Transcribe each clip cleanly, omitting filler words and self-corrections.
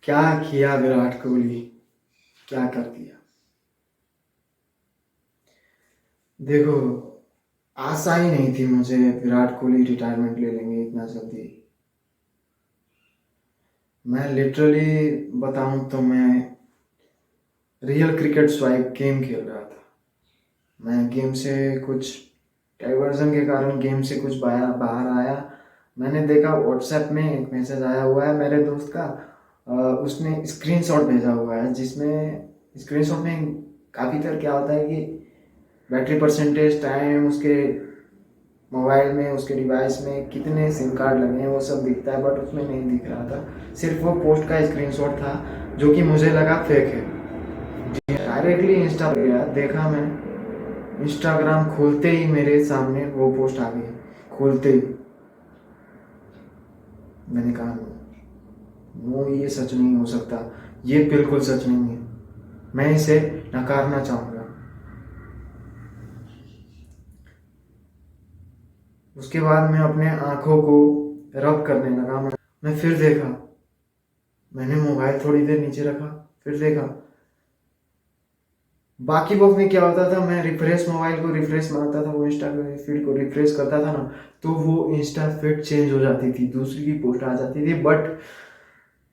क्या किया विराट कोहली, क्या कर दिया। देखो, आशा ही नहीं थी मुझे विराट कोहली रिटायरमेंट ले लेंगे इतना जल्दी। मैं लिटरली बताऊं तो मैं रियल क्रिकेट स्वाइप गेम खेल रहा था। मैं गेम से कुछ डाइवर्जन के कारण गेम से कुछ बाहर बाहर आया। मैंने देखा व्हाट्सएप में एक मैसेज आया हुआ है मेरे दोस्त का। उसने स्क्रीनशॉट भेजा हुआ है जिसमें स्क्रीनशॉट में काफ़ी तर क्या होता है कि बैटरी परसेंटेज, टाइम, उसके मोबाइल में, उसके डिवाइस में कितने सिम कार्ड लगे हैं वो सब दिखता है, बट उसमें नहीं दिख रहा था। सिर्फ वो पोस्ट का स्क्रीनशॉट था जो कि मुझे लगा फेक है। डायरेक्टली इंस्टा पे गया, देखा मैं, इंस्टाग्राम खोलते ही मेरे सामने वो पोस्ट आ गई। खोलते ही मैंने कहा नो, ये सच नहीं हो सकता, ये बिल्कुल सच नहीं है, मैं इसे नकारना चाहूँगा। उसके बाद मैं अपने आंखों को रब करने लगा। मैं फिर देखा, मैंने मोबाइल थोड़ी देर नीचे रखा, फिर देखा। बाकी वक्त में क्या होता था, मैं रिफ्रेश, मोबाइल को रिफ्रेश मारता था, वो इंस्टा फीड को रिफ्रेश करता था ना, तो वो इंस्टा फीड चेंज हो जाती थी, दूसरी की पोस्ट आ जाती थी। बट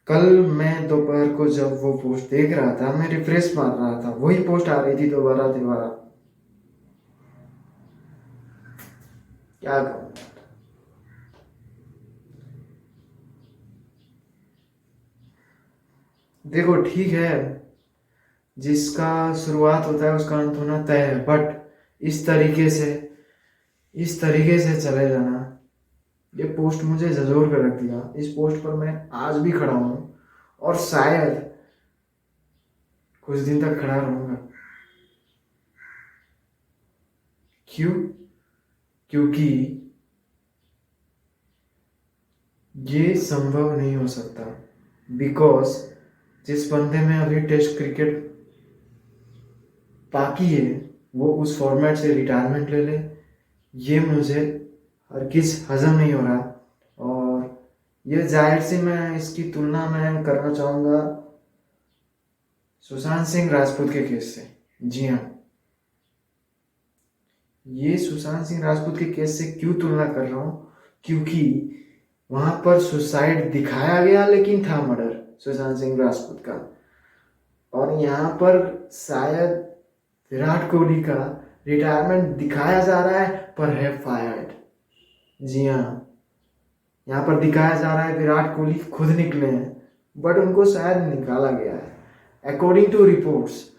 कल मैं दोपहर को जब वो पोस्ट देख रहा था, मैं रिफ्रेश मार रहा था, वही पोस्ट आ रही थी दोबारा दोबारा। क्या कहूँ। देखो ठीक है, जिसका शुरुआत होता है उसका अंत होना तय है, बट इस तरीके से इस तरीके से चले जाना, ये पोस्ट मुझे झंझोर कर रख दिया। इस पोस्ट पर मैं आज भी खड़ा हूँ और शायद कुछ दिन तक खड़ा रहूंगा। क्यों? क्योंकि ये संभव नहीं हो सकता। बिकॉज जिस बंदे में अभी टेस्ट क्रिकेट बाकी है वो उस फॉर्मेट से रिटायरमेंट ले ले, ये मुझे हरगिज हजम नहीं हो रहा। और ये जाहिर सी मैं इसकी तुलना मैं करना चाहूँगा सुशांत सिंह राजपूत के केस से। जी हाँ, ये सुशांत सिंह राजपूत के केस से क्यों तुलना कर रहा हूँ, क्योंकि वहां पर सुसाइड दिखाया गया लेकिन था मर्डर सुशांत सिंह राजपूत का। और यहाँ पर शायद विराट कोहली का रिटायरमेंट दिखाया जा रहा है पर है फायर्ड। जी हाँ, यहाँ पर दिखाया जा रहा है विराट कोहली खुद निकले हैं, बट उनको शायद निकाला गया है। According to reports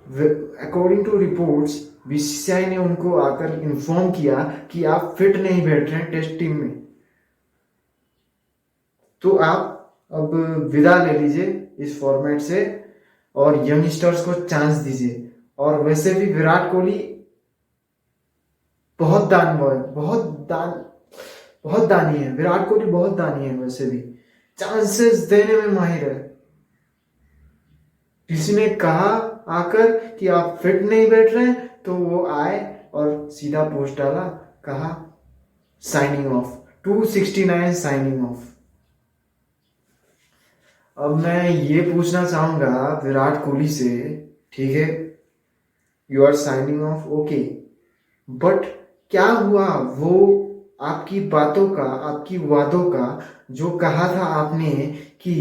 according to reports BCCI ने उनको आकर इन्फॉर्म किया कि आप फिट नहीं बैठ रहे हैं टेस्ट टीम में, तो आप अब विदा ले लीजिए इस फॉर्मेट से और यंगस्टर्स को चांस दीजिए। और वैसे भी विराट कोहली बहुत दानव है, बहुत दानी है। विराट कोहली बहुत दानी है, वैसे भी चांसेस देने में माहिर है। किसी ने कहा आकर कि आप फिट नहीं बैठ रहे हैं, तो वो आए और सीधा पोस्ट डाला, कहा साइनिंग ऑफ, 269 साइनिंग ऑफ। अब मैं ये पूछना चाहूंगा विराट कोहली से, ठीक है, you are signing off, okay, but क्या हुआ वो आपकी बातों का, आपकी वादों का, जो कहा था आपने कि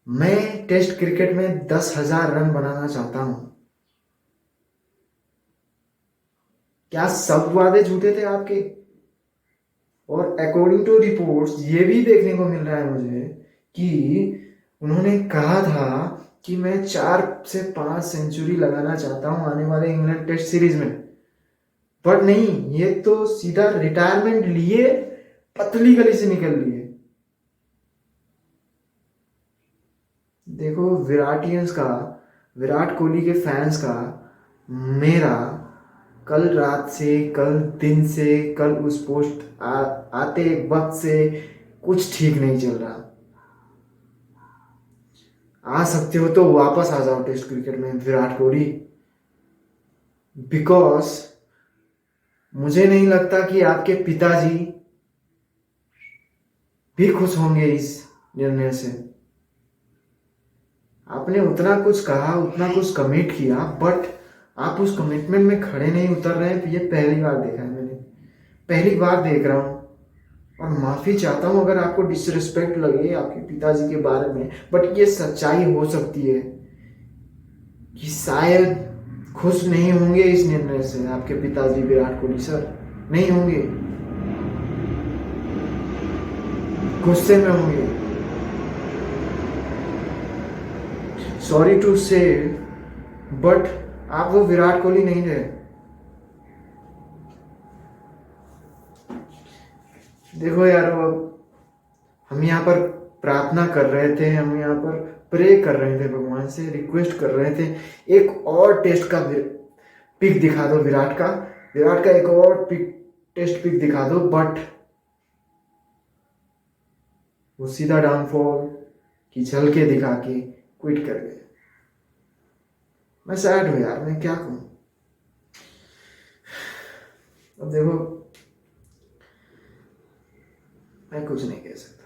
मैं टेस्ट क्रिकेट में 10,000 रन बनाना चाहता हूं, क्या सब वादे झूठे थे आपके? और अकॉर्डिंग टू रिपोर्ट्स ये भी देखने को मिल रहा है मुझे कि उन्होंने कहा था कि मैं 4 से 5 सेंचुरी लगाना चाहता हूं आने वाले इंग्लैंड टेस्ट सीरीज में। बट नहीं, ये तो सीधा रिटायरमेंट लिए पतली गली से निकल लिए। देखो, विराटियंस का, विराट कोहली के फैंस का, मेरा कल रात से, कल दिन से, कल उस पोस्ट आते वक्त से कुछ ठीक नहीं चल रहा। आ सकते हो तो वापस आ जाओ टेस्ट क्रिकेट में विराट कोहली, बिकॉज मुझे नहीं लगता कि आपके पिताजी भी खुश होंगे इस निर्णय से। आपने उतना कुछ कहा, उतना कुछ कमिट किया, बट आप उस कमिटमेंट में खड़े नहीं उतर रहे हैं। ये पहली बार देखा है मैंने, पहली बार देख रहा हूँ। और माफी चाहता हूँ अगर आपको डिसरिस्पेक्ट लगे आपके पिताजी के बारे में, बट ये सच्चाई हो सकती है कि शायद खुश नहीं होंगे इस निर्णय से आपके पिताजी विराट कोहली सर, नहीं होंगे, गुस्से में होंगे। सॉरी टू से, बट आप वो विराट कोहली नहीं रहे। देखो यार, हम यहाँ पर प्रार्थना कर रहे थे, हम यहाँ पर प्रे कर रहे थे, भगवान से रिक्वेस्ट कर रहे थे एक और टेस्ट का पिक दिखा दो विराट का एक और टेस्ट पिक दिखा दो, बट वो सीधा डाउनफॉल की झलके दिखा के क्विट कर गए। मैं सैड हूं यार, मैं क्या कहूं। अब देखो, मैं कुछ नहीं कह सकता।